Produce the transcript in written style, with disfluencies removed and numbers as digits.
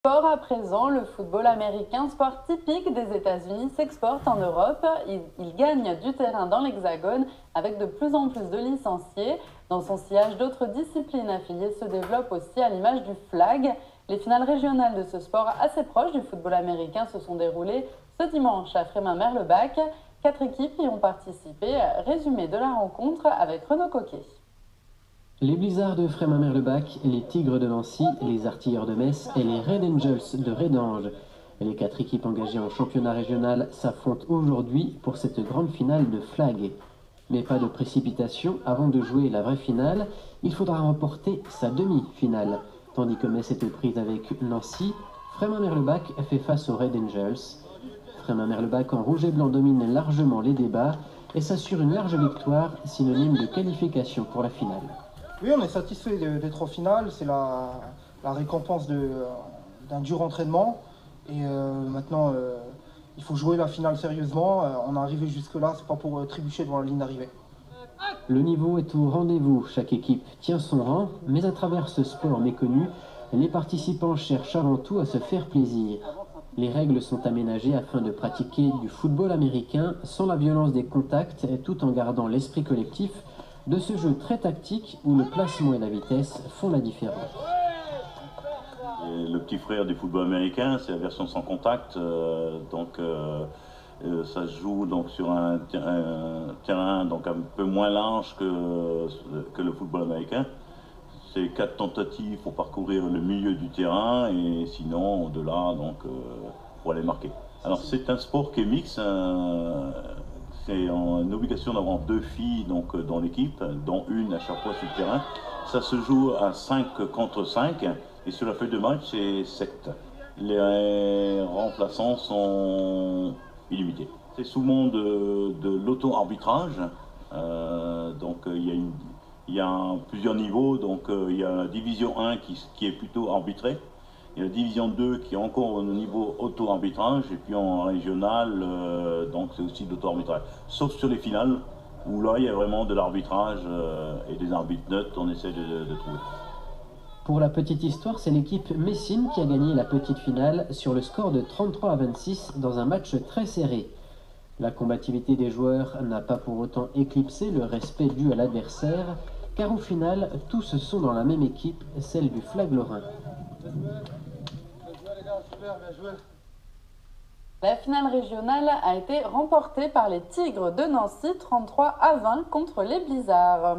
Sport à présent, le football américain, sport typique des États-Unis, s'exporte en Europe. Il gagne du terrain dans l'Hexagone avec de plus en plus de licenciés. Dans son sillage, d'autres disciplines affiliées se développent aussi à l'image du flag. Les finales régionales de ce sport assez proche du football américain se sont déroulées ce dimanche à Frémin-Merlebach. 4 équipes y ont participé. Résumé de la rencontre avec Renaud Coquet. Les Blizzards de Frémin-Merlebach, les Tigres de Nancy, les Artilleurs de Metz et les Red Angels de Redange. Les 4 équipes engagées en championnat régional s'affrontent aujourd'hui pour cette grande finale de flag. Mais pas de précipitation, avant de jouer la vraie finale, il faudra remporter sa demi-finale. Tandis que Metz était prise avec Nancy, Frémin-Merlebach fait face aux Red Angels. Frémin-Merlebach en rouge et blanc domine largement les débats et s'assure une large victoire, synonyme de qualification pour la finale. Oui, on est satisfait d'être en finale, c'est la récompense d'un dur entraînement. Et maintenant, il faut jouer la finale sérieusement. On est arrivé jusque-là, c'est pas pour trébucher devant la ligne d'arrivée. Le niveau est au rendez-vous, chaque équipe tient son rang, mais à travers ce sport méconnu, les participants cherchent avant tout à se faire plaisir. Les règles sont aménagées afin de pratiquer du football américain sans la violence des contacts, tout en gardant l'esprit collectif de ce jeu très tactique où le placement et la vitesse font la différence. Et le petit frère du football américain, c'est la version sans contact, ça se joue donc sur un terrain donc un peu moins large que le football américain. C'est 4 tentatives pour parcourir le milieu du terrain et sinon au-delà pour aller marquer. Alors c'est un sport qui est mixte. C'est une obligation d'avoir 2 filles dans l'équipe, dont une à chaque fois sur le terrain. Ça se joue à 5 contre 5 et sur la feuille de match, c'est 7. Les remplaçants sont illimités. C'est souvent de l'auto-arbitrage. Il y a plusieurs niveaux. Il y a la division 1 qui est plutôt arbitrée. Il y a la division 2 qui est encore au niveau auto-arbitrage, et puis en régional, c'est aussi de l'auto-arbitrage. Sauf sur les finales, où là, il y a vraiment de l'arbitrage et des arbitres neutres, on essaie de trouver. Pour la petite histoire, c'est l'équipe Messine qui a gagné la petite finale sur le score de 33-26 dans un match très serré. La combativité des joueurs n'a pas pour autant éclipsé le respect dû à l'adversaire, car au final, tous sont dans la même équipe, celle du Flag Lorrain. La finale régionale a été remportée par les Tigres de Nancy 33-20 contre les Blizzards.